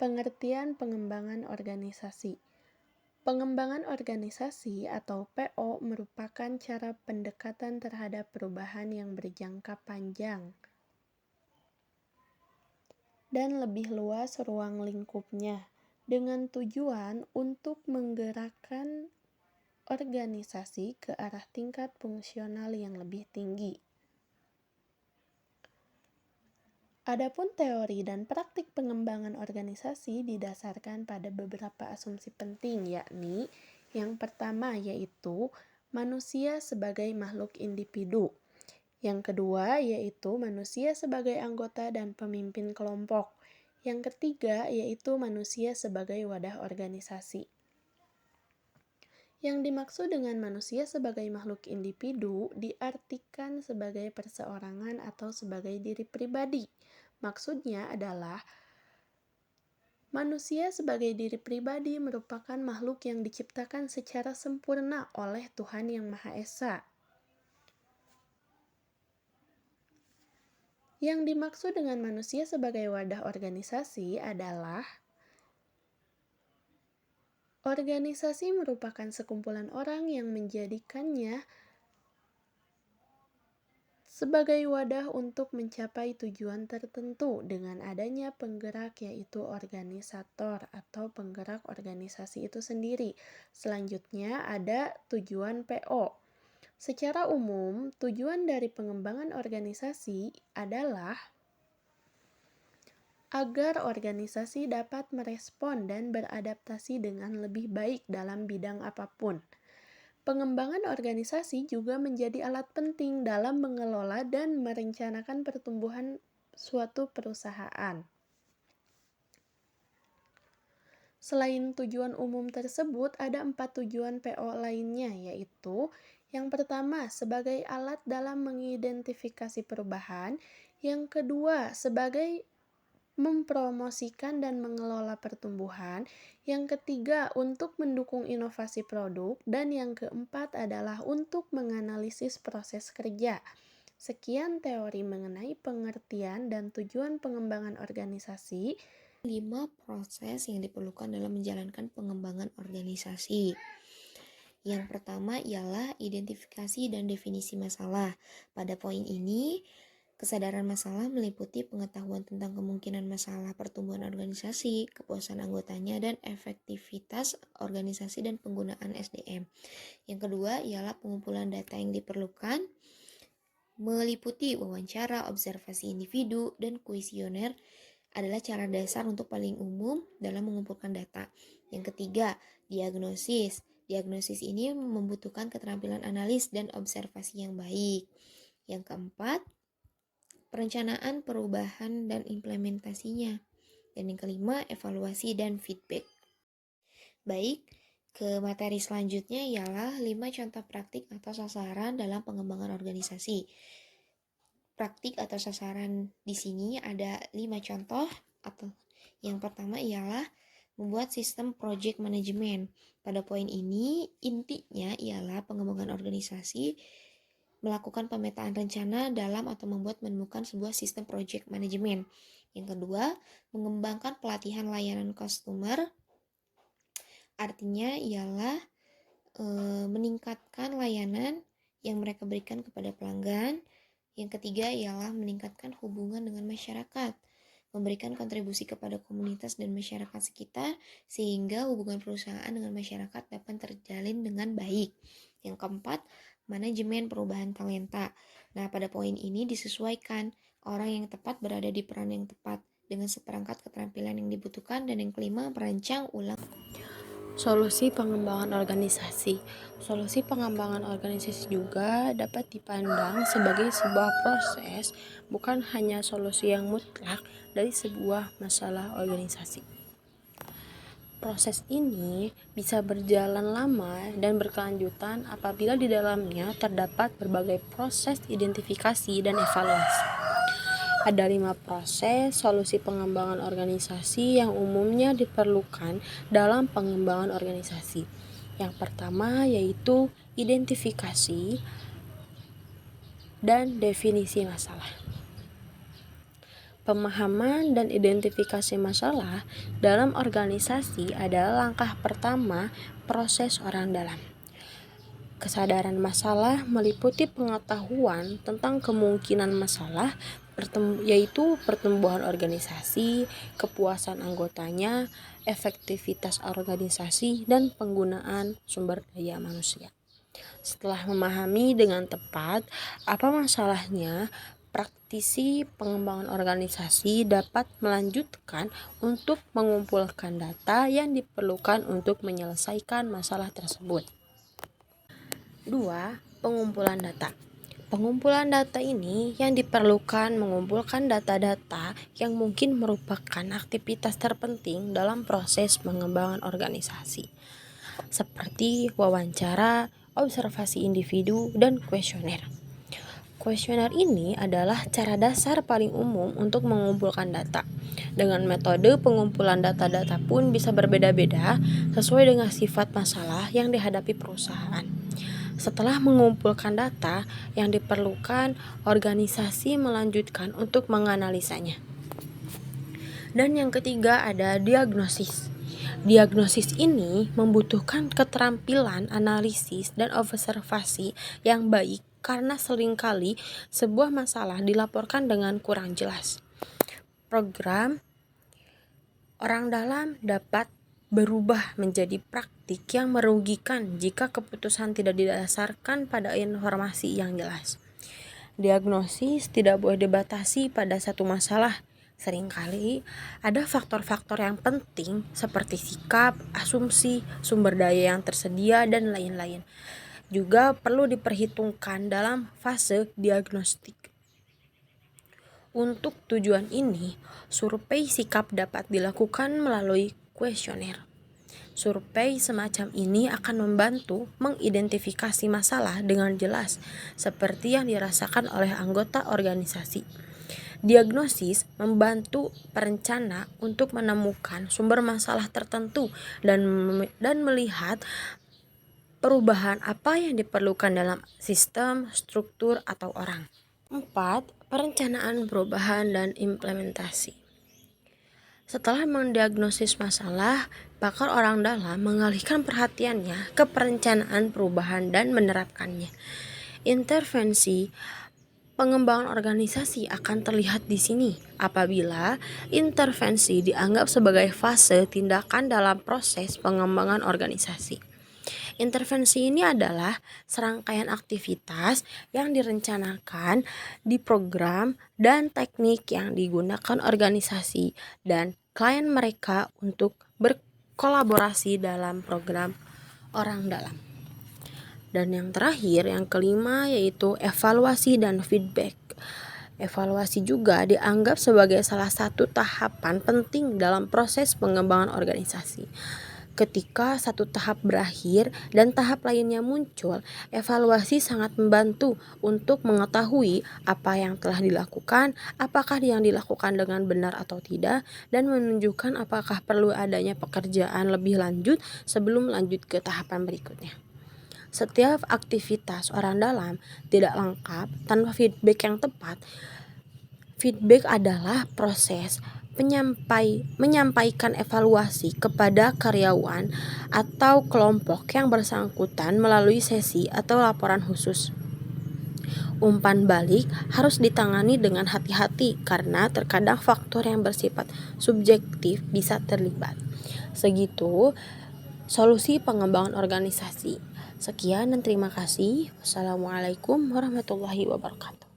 Pengertian pengembangan organisasi. Pengembangan organisasi atau PO merupakan cara pendekatan terhadap perubahan yang berjangka panjang dan lebih luas ruang lingkupnya dengan tujuan untuk menggerakkan organisasi ke arah tingkat fungsional yang lebih tinggi. Adapun teori dan praktik pengembangan organisasi didasarkan pada beberapa asumsi penting, yakni yang pertama yaitu manusia sebagai makhluk individu. Yang kedua yaitu manusia sebagai anggota dan pemimpin kelompok. Yang ketiga yaitu manusia sebagai wadah organisasi. Yang dimaksud dengan manusia sebagai makhluk individu diartikan sebagai perseorangan atau sebagai diri pribadi. Maksudnya adalah manusia sebagai diri pribadi merupakan makhluk yang diciptakan secara sempurna oleh Tuhan Yang Maha Esa. Yang dimaksud dengan manusia sebagai wadah organisasi adalah organisasi merupakan sekumpulan orang yang menjadikannya sebagai wadah untuk mencapai tujuan tertentu dengan adanya penggerak yaitu organisator atau penggerak organisasi itu sendiri. Selanjutnya ada tujuan PO. Secara umum, tujuan dari pengembangan organisasi adalah agar organisasi dapat merespon dan beradaptasi dengan lebih baik dalam bidang apapun. Pengembangan organisasi juga menjadi alat penting dalam mengelola dan merencanakan pertumbuhan suatu perusahaan. Selain tujuan umum tersebut, ada 4 tujuan PO lainnya, yaitu yang pertama, sebagai alat dalam mengidentifikasi perubahan. Yang kedua, sebagai mempromosikan dan mengelola pertumbuhan. Yang ketiga, untuk mendukung inovasi produk. Dan yang keempat adalah untuk menganalisis proses kerja. Sekian teori mengenai pengertian dan tujuan pengembangan organisasi. 5 proses yang diperlukan dalam menjalankan pengembangan organisasi. Yang pertama ialah identifikasi dan definisi masalah. Pada poin ini, kesadaran masalah meliputi pengetahuan tentang kemungkinan masalah pertumbuhan organisasi, kepuasan anggotanya, dan efektivitas organisasi dan penggunaan SDM. Yang kedua ialah pengumpulan data yang diperlukan, meliputi wawancara, observasi individu, dan kuesioner adalah cara dasar untuk paling umum dalam mengumpulkan data. Yang ketiga, diagnosis. Diagnosis ini membutuhkan keterampilan analis dan observasi yang baik. Yang keempat, perencanaan, perubahan, dan implementasinya. Dan yang kelima, evaluasi dan feedback. Baik, ke materi selanjutnya ialah 5 contoh praktik atau sasaran dalam pengembangan organisasi. Praktik atau sasaran di sini ada 5 contoh. Atau yang pertama ialah membuat sistem project management. Pada poin ini, intinya ialah pengembangan organisasi melakukan pemetaan rencana dalam atau menemukan sebuah sistem project management. Yang kedua, mengembangkan pelatihan layanan customer. Artinya ialah meningkatkan layanan yang mereka berikan kepada pelanggan. Yang ketiga ialah meningkatkan hubungan dengan masyarakat, memberikan kontribusi kepada komunitas dan masyarakat sekitar sehingga hubungan perusahaan dengan masyarakat dapat terjalin dengan baik. Yang keempat, manajemen perubahan talenta. Nah, pada poin ini disesuaikan orang yang tepat berada di peran yang tepat dengan seperangkat keterampilan yang dibutuhkan. Dan yang kelima, merancang ulang Solusi pengembangan organisasi. Solusi pengembangan organisasi juga dapat dipandang sebagai sebuah proses, bukan hanya solusi yang mutlak dari sebuah masalah organisasi. Proses ini bisa berjalan lama dan berkelanjutan apabila di dalamnya terdapat berbagai proses identifikasi dan evaluasi. Ada 5 proses solusi pengembangan organisasi yang umumnya diperlukan dalam pengembangan organisasi. Yang pertama yaitu identifikasi dan definisi masalah. Pemahaman dan identifikasi masalah dalam organisasi adalah langkah pertama proses orang dalam. Kesadaran masalah meliputi pengetahuan tentang kemungkinan masalah, yaitu pertumbuhan organisasi, kepuasan anggotanya, efektivitas organisasi, dan penggunaan sumber daya manusia. Setelah memahami dengan tepat apa masalahnya, praktisi pengembangan organisasi dapat melanjutkan untuk mengumpulkan data yang diperlukan untuk menyelesaikan masalah tersebut. 2. Pengumpulan data. Pengumpulan data ini yang diperlukan mengumpulkan data-data yang mungkin merupakan aktivitas terpenting dalam proses pengembangan organisasi, seperti wawancara, observasi individu, dan kuesioner. Kuesioner ini adalah cara dasar paling umum untuk mengumpulkan data. Dengan metode pengumpulan data-data pun bisa berbeda-beda sesuai dengan sifat masalah yang dihadapi perusahaan. Setelah mengumpulkan data yang diperlukan, organisasi melanjutkan untuk menganalisanya. Dan yang ketiga ada diagnosis. Diagnosis ini membutuhkan keterampilan analisis dan observasi yang baik karena seringkali sebuah masalah dilaporkan dengan kurang jelas. Program orang dalam dapat berubah menjadi praktik yang merugikan jika keputusan tidak didasarkan pada informasi yang jelas. Diagnosis tidak boleh dibatasi pada satu masalah. Seringkali ada faktor-faktor yang penting seperti sikap, asumsi, sumber daya yang tersedia, dan lain-lain. Juga perlu diperhitungkan dalam fase diagnostik. Untuk tujuan ini, survei sikap dapat dilakukan melalui kuesioner. Survei semacam ini akan membantu mengidentifikasi masalah dengan jelas, seperti yang dirasakan oleh anggota organisasi. Diagnosis membantu perencana untuk menemukan sumber masalah tertentu dan melihat perubahan apa yang diperlukan dalam sistem, struktur, atau orang. 4. Perencanaan perubahan dan implementasi. Setelah mendiagnosis masalah, pakar orang dalam mengalihkan perhatiannya ke perencanaan perubahan dan menerapkannya. Intervensi pengembangan organisasi akan terlihat di sini apabila intervensi dianggap sebagai fase tindakan dalam proses pengembangan organisasi. Intervensi ini adalah serangkaian aktivitas yang direncanakan, diprogram, dan teknik yang digunakan organisasi dan klien mereka untuk berkolaborasi dalam program orang dalam. Dan yang terakhir, yang kelima, yaitu evaluasi dan feedback. Evaluasi juga dianggap sebagai salah satu tahapan penting dalam proses pengembangan organisasi. Ketika satu tahap berakhir dan tahap lainnya muncul, evaluasi sangat membantu untuk mengetahui apa yang telah dilakukan, apakah yang dilakukan dengan benar atau tidak, dan menunjukkan apakah perlu adanya pekerjaan lebih lanjut sebelum lanjut ke tahapan berikutnya. Setiap aktivitas orang dalam tidak lengkap tanpa feedback yang tepat. Feedback adalah proses menyampaikan evaluasi kepada karyawan atau kelompok yang bersangkutan melalui sesi atau laporan khusus. Umpan balik harus ditangani dengan hati-hati karena terkadang faktor yang bersifat subjektif bisa terlibat. Segitu solusi pengembangan organisasi. Sekian dan terima kasih. Wassalamualaikum warahmatullahi wabarakatuh.